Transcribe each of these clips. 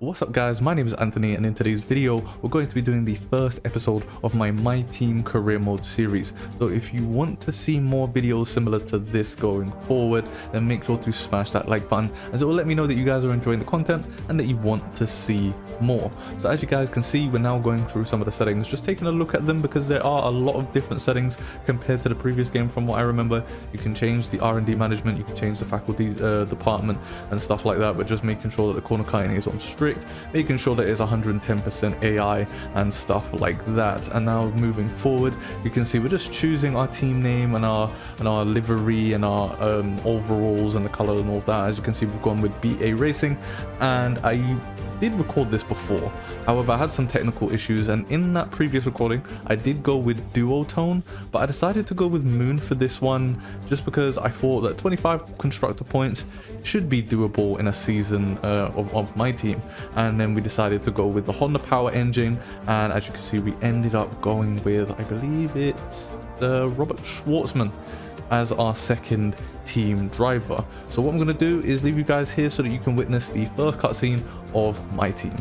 What's up guys, my name is Anthony and in today's video we're going to be doing the first episode of my Team Career Mode series. So if you want to see more videos similar to this going forward, then make sure to smash that like button as it will let me know that you guys are enjoying the content and that you want to see more. So as you guys can see, we're now going through some of the settings, just taking a look at them because there are a lot of different settings compared to the previous game. From what I remember, you can change the R&D management, you can change the faculty department and stuff like that, but just making sure that the corner kiting is on strict, making sure that it's 110% AI and stuff like that. And now moving forward, you can see we're just choosing our team name and our livery and our overalls and the color and all that. As you can see, we've gone with BA Racing, and I did record this before. However, I had some technical issues, and in that previous recording I did go with duotone, but I decided to go with moon for this one just because I thought that 25 constructor points should be doable in a season of my team. And then we decided to go with the Honda power engine, and as you can see, we ended up going with, I believe it's Robert Schwartzman as our second team driver. So what I'm going to do is leave you guys here so that you can witness the first cutscene of my team.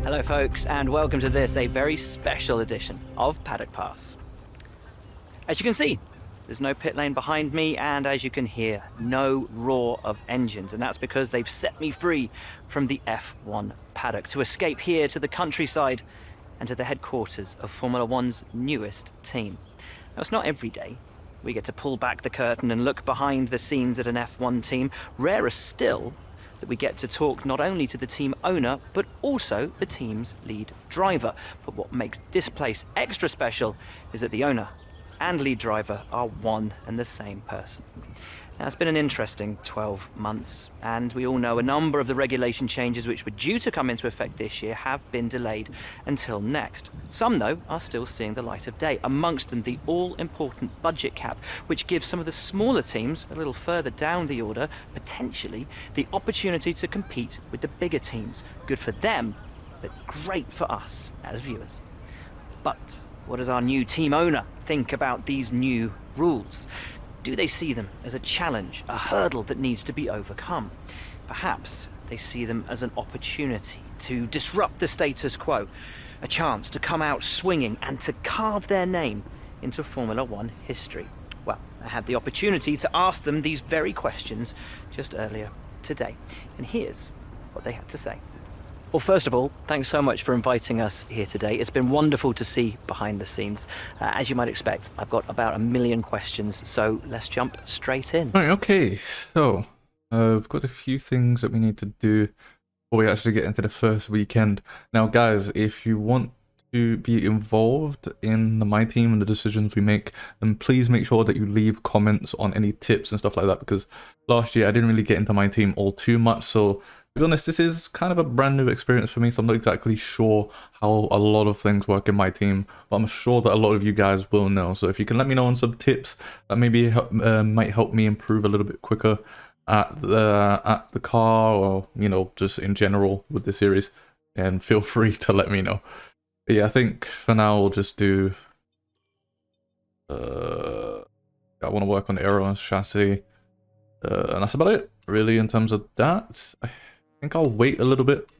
Hello folks, and welcome to this, a very special edition of Paddock Pass. As you can see, there's no pit lane behind me, and as you can hear, no roar of engines, and that's because they've set me free from the F1 paddock to escape here to the countryside and to the headquarters of Formula One's newest team. Now, it's not every day we get to pull back the curtain and look behind the scenes at an F1 team. Rarer still that we get to talk not only to the team owner, but also the team's lead driver. But what makes this place extra special is that the owner and lead driver are one and the same person. Now, it's been an interesting 12 months, and we all know a number of the regulation changes which were due to come into effect this year have been delayed until next. Some, though, are still seeing the light of day, amongst them the all-important budget cap, which gives some of the smaller teams a little further down the order, potentially, the opportunity to compete with the bigger teams. Good for them, but great for us as viewers. But what does our new team owner think about these new rules? Do they see them as a challenge, a hurdle that needs to be overcome? Perhaps they see them as an opportunity to disrupt the status quo, a chance to come out swinging and to carve their name into Formula One history. Well, I had the opportunity to ask them these very questions just earlier today, and here's what they had to say. Well, first of all, thanks so much for inviting us here today. It's been wonderful to see behind the scenes. As you might expect, I've got about 1 million questions, so let's jump straight in. Right, okay, so we've got a few things that we need to do before we actually get into the first weekend. Now guys, if you want to be involved in my team and the decisions we make, then please make sure that you leave comments on any tips and stuff like that, because last year I didn't really get into my team all too much. So to be honest, this is kind of a brand new experience for me, so I'm not exactly sure how a lot of things work in my team, but I'm sure that a lot of you guys will know. So if you can let me know on some tips that maybe might help me improve a little bit quicker at the car, or you know, just in general with the series, and feel free to let me know. But yeah, I think for now we'll just do I want to work on the aero and chassis, and that's about it really in terms of that. I think I'll wait a little bit.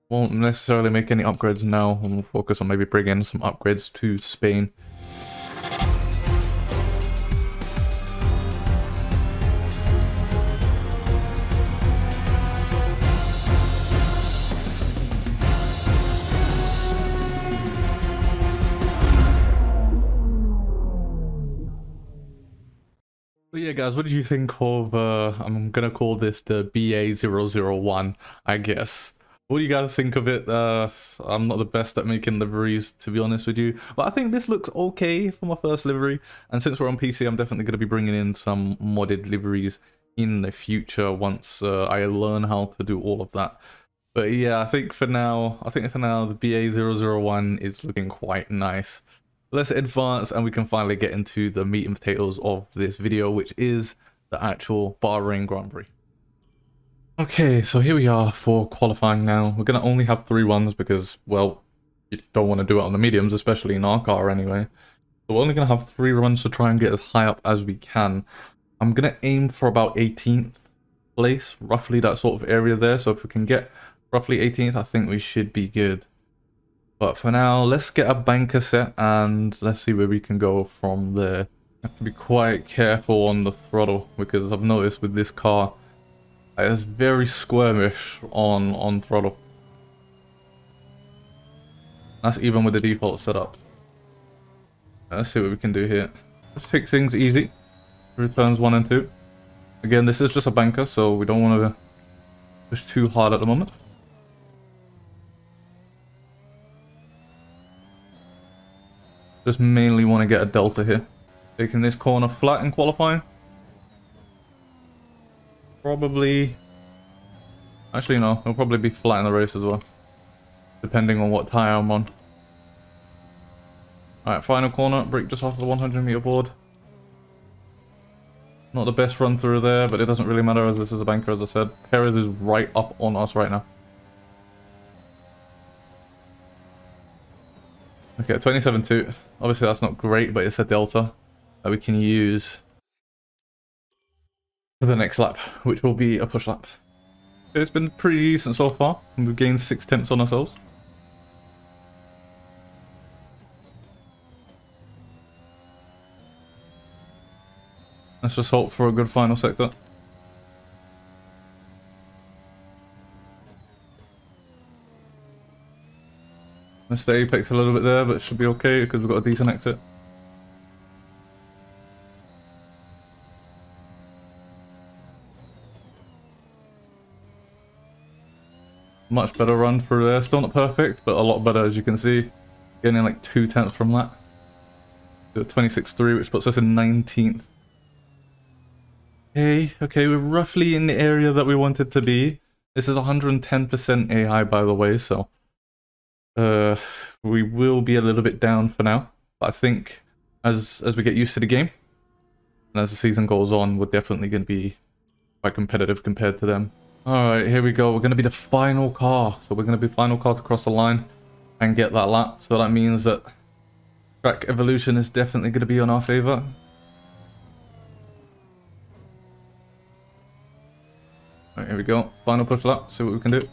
Won't necessarily make any upgrades now, and we'll focus on maybe bringing some upgrades to Spain. But yeah guys, what did you think of, I'm gonna call this the BA001, I guess. What do you guys think of it? I'm not the best at making liveries, to be honest with you, but I think this looks okay for my first livery, and since we're on PC, I'm definitely going to be bringing in some modded liveries in the future once I learn how to do all of that. But yeah, I think for now the BA001 is looking quite nice. Let's advance and we can finally get into the meat and potatoes of this video, which is the actual Bahrain Grand Prix. Okay, so here we are for qualifying now. We're going to only have 3 runs because, well, you don't want to do it on the mediums, especially in our car anyway. So we're only going to have 3 runs to try and get as high up as we can. I'm going to aim for about 18th place, roughly that sort of area there. So if we can get roughly 18th, I think we should be good. But for now, let's get a banker set and let's see where we can go from there. I have to be quite careful on the throttle because I've noticed with this car, it's very squirmish on throttle. That's even with the default setup. Let's see what we can do here. Let's take things easy. Returns 1 and 2. Again, this is just a banker, so we don't want to push too hard at the moment. Just mainly want to get a delta here. Taking this corner flat in qualifying. Probably... Actually, no. It'll probably be flat in the race as well. Depending on what tyre I'm on. Alright, final corner. Brake just off the 100-meter board. Not the best run through there, but it doesn't really matter as this is a banker, as I said. Perez is right up on us right now. Okay, 27.2. Obviously that's not great, but it's a delta that we can use for the next lap, which will be a push lap. Okay, it's been pretty decent so far. We've gained 6 tenths on ourselves. Let's just hope for a good final sector. Missed the apex a little bit there, but it should be okay because we've got a decent exit. Much better run through there. Still not perfect, but a lot better as you can see. Getting like 2 tenths from that. 26.3, which puts us in 19th. Okay, we're roughly in the area that we wanted to be. This is 110% AI, by the way, so we will be a little bit down for now. But I think as we get used to the game and as the season goes on, we're definitely going to be quite competitive compared to them. Alright, here we go. We're going to be the final car. So we're going to be final car to cross the line and get that lap. So that means that track evolution is definitely going to be on our favor. Alright, here we go. Final push lap. See what we can do.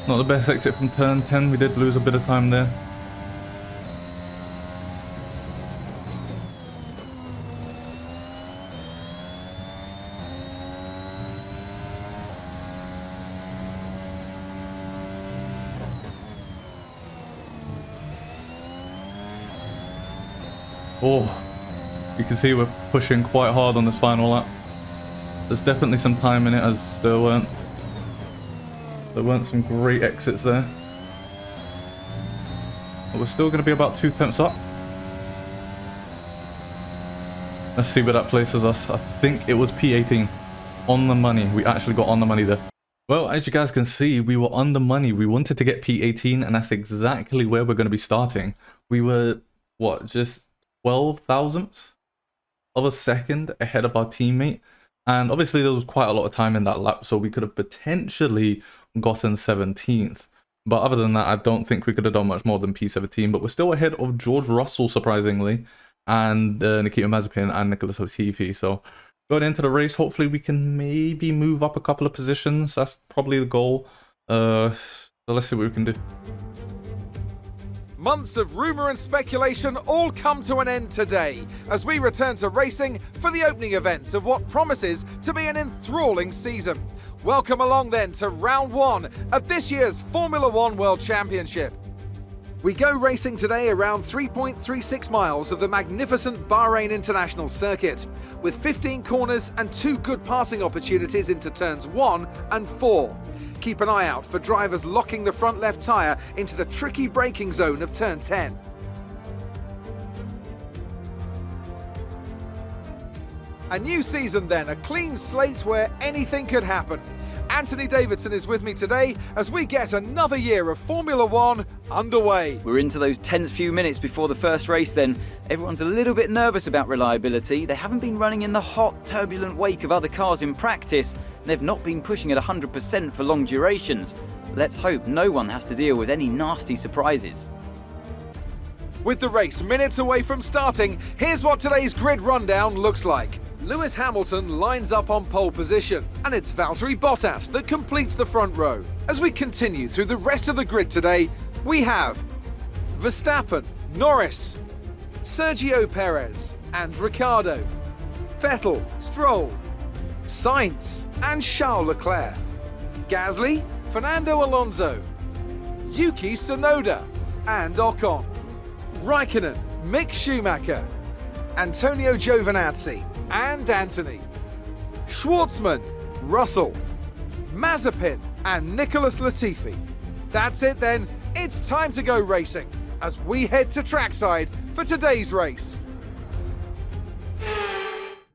Not the best exit from turn 10, we did lose a bit of time there. Oh, you can see we're pushing quite hard on this final lap. There's definitely some time in it as there weren't some great exits there. But we're still going to be about 2 tenths up. Let's see where that places us. I think it was P18. On the money. We actually got on the money there. Well, as you guys can see, we were on the money. We wanted to get P18, and that's exactly where we're going to be starting. We were, what, just 12 thousandths of a second ahead of our teammate. And obviously there was quite a lot of time in that lap, so we could have potentially gotten 17th. But other than that, I don't think we could have done much more than P17. But we're still ahead of George Russell, surprisingly, and Nikita Mazepin and Nicholas Latifi. So going into the race, hopefully we can maybe move up a couple of positions. That's probably the goal. So let's see what we can do. Months of rumour and speculation all come to an end today as we return to racing for the opening event of what promises to be an enthralling season. Welcome along then to round one of this year's Formula One World Championship. We go racing today around 3.36 miles of the magnificent Bahrain International Circuit, with 15 corners and 2 good passing opportunities into turns 1 and 4. Keep an eye out for drivers locking the front left tyre into the tricky braking zone of turn 10. A new season then, a clean slate where anything could happen. Anthony Davidson is with me today as we get another year of Formula One underway. We're into those tense few minutes before the first race then. Everyone's a little bit nervous about reliability. They haven't been running in the hot, turbulent wake of other cars in practice. And they've not been pushing at 100% for long durations. Let's hope no one has to deal with any nasty surprises. With the race minutes away from starting, here's what today's grid rundown looks like. Lewis Hamilton lines up on pole position, and it's Valtteri Bottas that completes the front row. As we continue through the rest of the grid today, we have Verstappen, Norris, Sergio Perez and Ricciardo, Vettel, Stroll, Sainz and Charles Leclerc, Gasly, Fernando Alonso, Yuki Tsunoda and Ocon, Raikkonen, Mick Schumacher, Antonio Giovinazzi and Anthony, Schwartzman, Russell, Mazepin and Nicholas Latifi. That's it then, it's time to go racing as we head to trackside for today's race.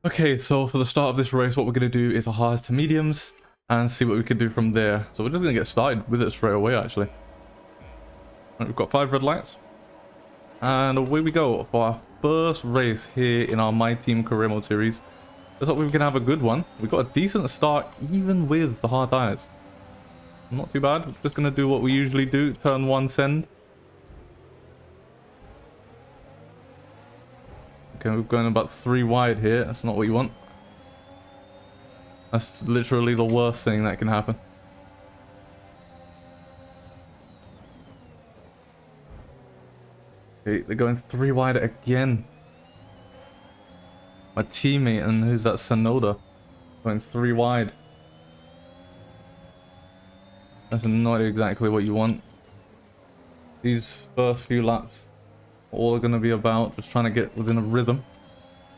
Okay, so for the start of this race, what we're going to do is a hards to mediums and see what we can do from there. So we're just going to get started with it straight away, actually. Right, we've got 5 red lights. And away we go for our first race here in our My Team Career Mode series. Let's hope we can have a good one. We got a decent start even with the hard tires. Not too bad. We're just going to do what we usually do. Turn 1 send. Okay, we're going about 3 wide here. That's not what you want. That's literally the worst thing that can happen. Okay, they're going 3 wide again. My teammate, and who's that, Tsunoda, going 3 wide. That's not exactly what you want. These first few laps are all going to be about just trying to get within a rhythm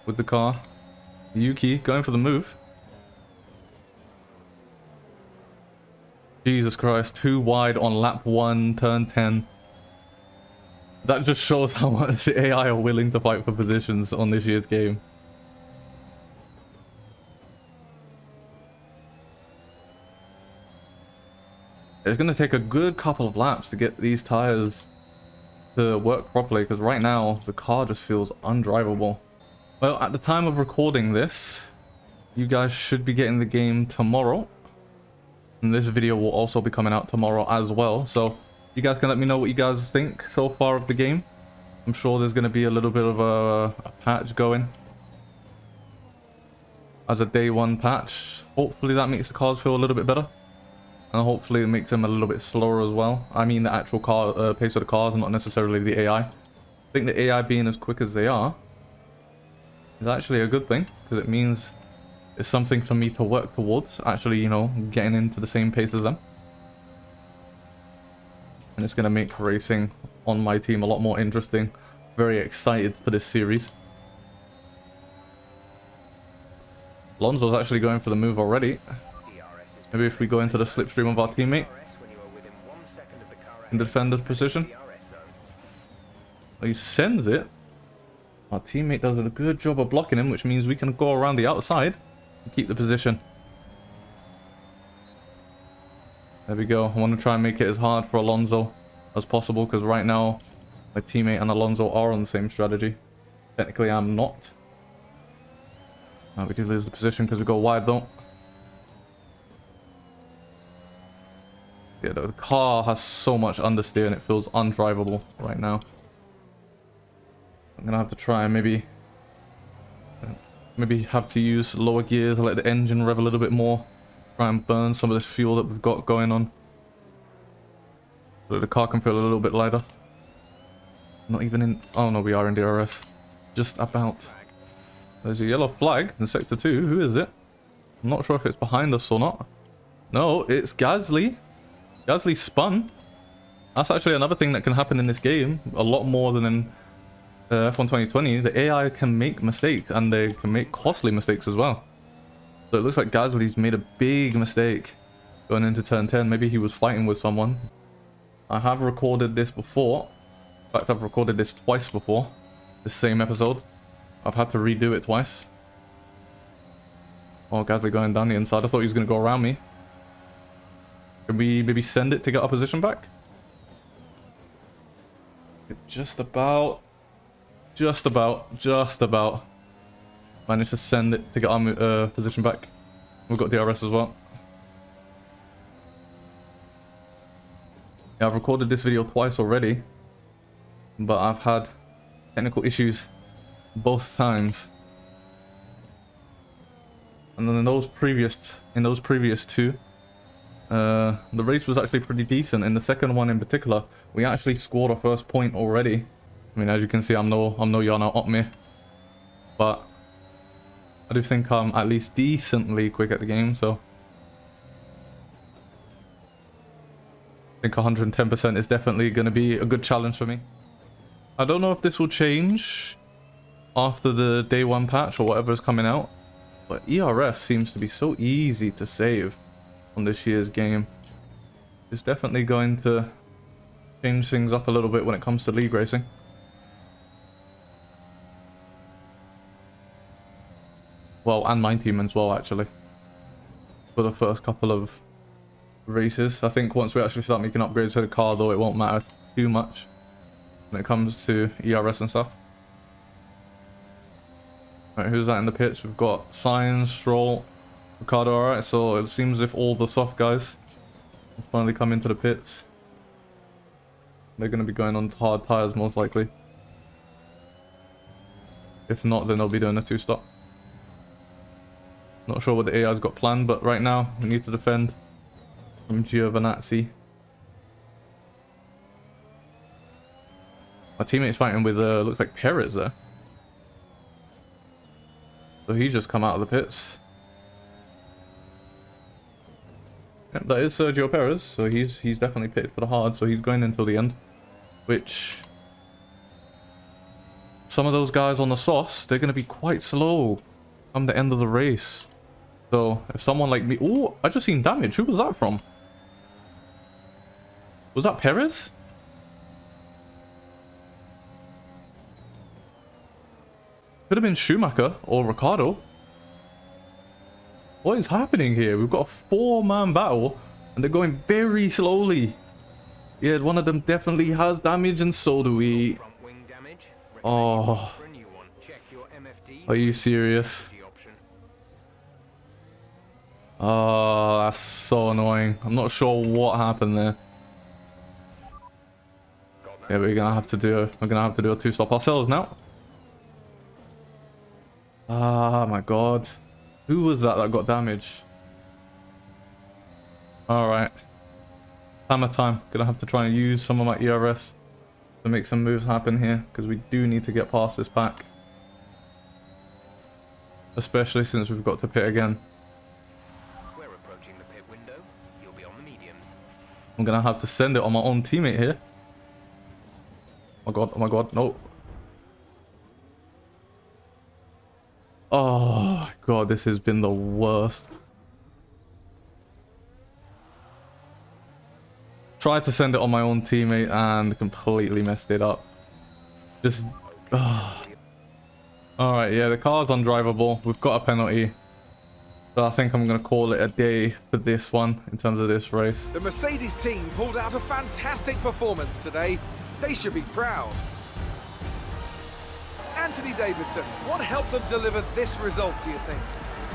with the car. Yuki going for the move. Jesus Christ, 2 wide on lap 1, turn 10. That just shows how much the AI are willing to fight for positions on this year's game. It's going to take a good couple of laps to get these tires to work properly, because right now the car just feels undrivable. Well, at the time of recording this, you guys should be getting the game tomorrow. And this video will also be coming out tomorrow as well. So you guys can let me know what you guys think so far of the game. I'm sure there's going to be a little bit of a patch going as a day 1 patch. Hopefully that makes the cars feel a little bit better. And hopefully it makes them a little bit slower as well. I mean the actual car pace of the cars, not necessarily the AI. I think the AI being as quick as they are is actually a good thing, because it means it's something for me to work towards, actually, you know, getting into the same pace as them. And it's going to make racing on my team a lot more interesting. Very excited for this series. Alonso's actually going for the move already. Maybe if we go into the slipstream of our teammate in the defender's position. He sends it. Our teammate does a good job of blocking him, which means we can go around the outside and keep the position. There we go. I want to try and make it as hard for Alonso as possible, because right now my teammate and Alonso are on the same strategy. Technically I'm not. We do lose the position because we go wide though. Yeah, the car has so much understeer and it feels undrivable right now. I'm gonna have to try and maybe have to use lower gears, let the engine rev a little bit more, try and burn some of this fuel that we've got going on, so that the car can feel a little bit lighter. Not even in... Oh no, we are in DRS. Just about. There's a yellow flag in Sector 2. Who is it? I'm not sure if it's behind us or not. No, it's Gasly. Gasly spun. That's actually another thing that can happen in this game. A lot more than in F1 2020. The AI can make mistakes, and they can make costly mistakes as well. So it looks like Gasly's made a big mistake going into turn 10. Maybe he was fighting with someone. I have recorded this before. In fact, I've recorded this twice before. This same episode. I've had to redo it twice. Oh, Gasly going down the inside. I thought he was going to go around me. Can we maybe send it to get our position back? Just about managed to send it to get our position back. We've got DRS as well. Yeah, I've recorded this video twice already, but I've had technical issues both times. And then in those previous two, the race was actually pretty decent. In the second one in particular, we actually scored our first point already. I mean, as you can see, I'm no Yana Otmir, but I do think I'm at least decently quick at the game, so I think 110% is definitely going to be a good challenge for me. I don't know if this will change after the day 1 patch or whatever is coming out, but ERS seems to be so easy to save on this year's game. It's definitely going to change things up a little bit when it comes to league racing. Well, and my team as well, actually. For the first couple of races. I think once we actually start making upgrades to the car, though, it won't matter too much when it comes to ERS and stuff. Right, who's that in the pits? We've got Sainz, Stroll, Ricardo. Alright, so it seems as if all the soft guys will finally come into the pits. They're going to be going on hard tyres, most likely. If not, then they'll be doing a 2-stop. Not sure what the AI's got planned, but right now we need to defend from Giovinazzi. My teammate's fighting with looks like Perez there. So he just come out of the pits. Yep, that is Sergio Perez, so he's definitely pitted for the hard, so he's going until the end. Which, some of those guys on the sauce, they're going to be quite slow come the end of the race. So if someone like me... Oh, I just seen damage. Who was that from? Was that Perez? Could have been Schumacher or Ricardo. What is happening here? We've got a 4-man battle and they're going very slowly. Yeah, one of them definitely has damage and so do we. Oh. Are you serious? Oh, that's so annoying. I'm not sure what happened there. Yeah, we're gonna have to do a 2-stop ourselves now. Ah, my god. Who was that got damaged? Alright. Hammer time. Gonna have to try and use some of my ERS to make some moves happen here, because we do need to get past this pack. Especially since we've got to pit again. We're approaching the pit window. You'll be on the mediums. I'm gonna have to send it on my own teammate here. Oh my god, no. Oh god, this has been the worst. Tried to send it on my own teammate and completely messed it up. Just... Alright, yeah, the car's undrivable. We've got a penalty. So I think I'm going to call it a day for this one in terms of this race. The Mercedes team pulled out a fantastic performance today. They should be proud. Anthony Davidson, what helped them deliver this result, do you think?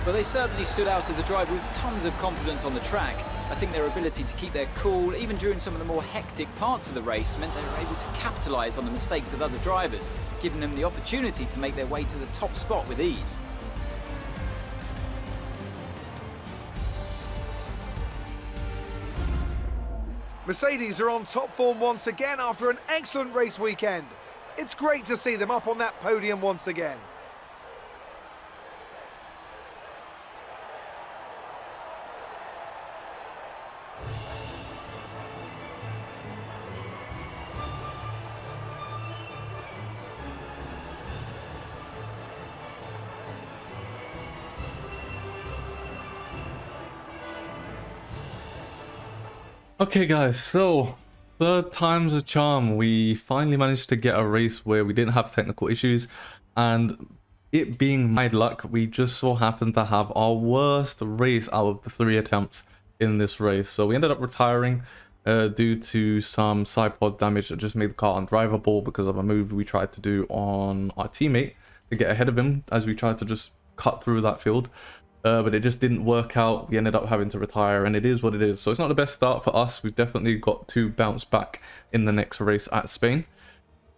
Well, they certainly stood out as a driver with tons of confidence on the track. I think their ability to keep their cool, even during some of the more hectic parts of the race, meant they were able to capitalise on the mistakes of other drivers, giving them the opportunity to make their way to the top spot with ease. Mercedes are on top form once again after an excellent race weekend. It's great to see them up on that podium once again. Okay guys, so third time's a charm. We finally managed to get a race where we didn't have technical issues, and it being my luck, we just so happened to have our worst race out of the 3 attempts in this race. So we ended up retiring due to some side pod damage that just made the car undrivable because of a move we tried to do on our teammate to get ahead of him as we tried to just cut through that field. But it just didn't work out. We ended up having to retire, and it is what it is. So it's not the best start for us. We've definitely got to bounce back in the next race at Spain.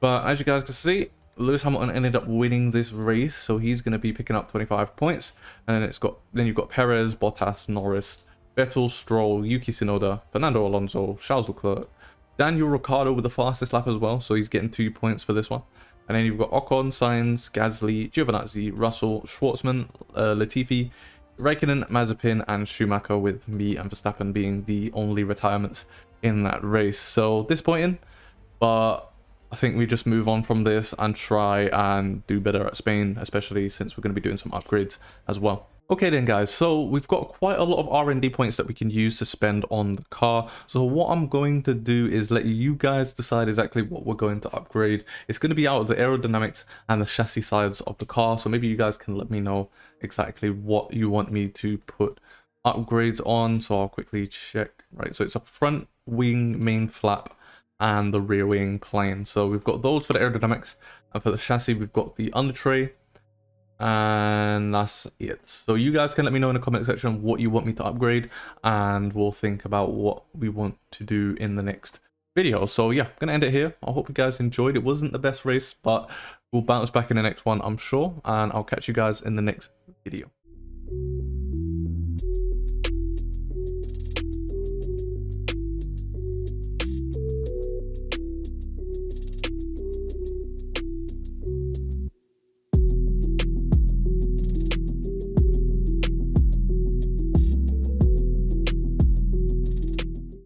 But as you guys can see, Lewis Hamilton ended up winning this race, so he's going to be picking up 25 points. And then you've got Perez, Bottas, Norris, Vettel, Stroll, Yuki Tsunoda, Fernando Alonso, Charles Leclerc, Daniel Ricciardo with the fastest lap as well, so he's getting 2 points for this one. And then you've got Ocon, Sainz, Gasly, Giovinazzi, Russell, Schwartzman, Latifi, Raikkonen, Mazepin, and Schumacher, with me and Verstappen being the only retirements in that race. So disappointing, but I think we just move on from this and try and do better at Spain, especially since we're going to be doing some upgrades as well. Okay then guys, so we've got quite a lot of R&D points that we can use to spend on the car. So what I'm going to do is let you guys decide exactly what we're going to upgrade. It's going to be out of the aerodynamics and the chassis sides of the car. So maybe you guys can let me know exactly what you want me to put upgrades on. So I'll quickly check. Right, so it's a front wing main flap and the rear wing plane. So we've got those for the aerodynamics, and for the chassis we've got the under tray. And that's it. So you guys can let me know in the comment section what you want me to upgrade, and we'll think about what we want to do in the next video. So yeah, gonna end it here. I hope you guys enjoyed. It wasn't the best race, but we'll bounce back in the next one, I'm sure, and I'll catch you guys in the next video.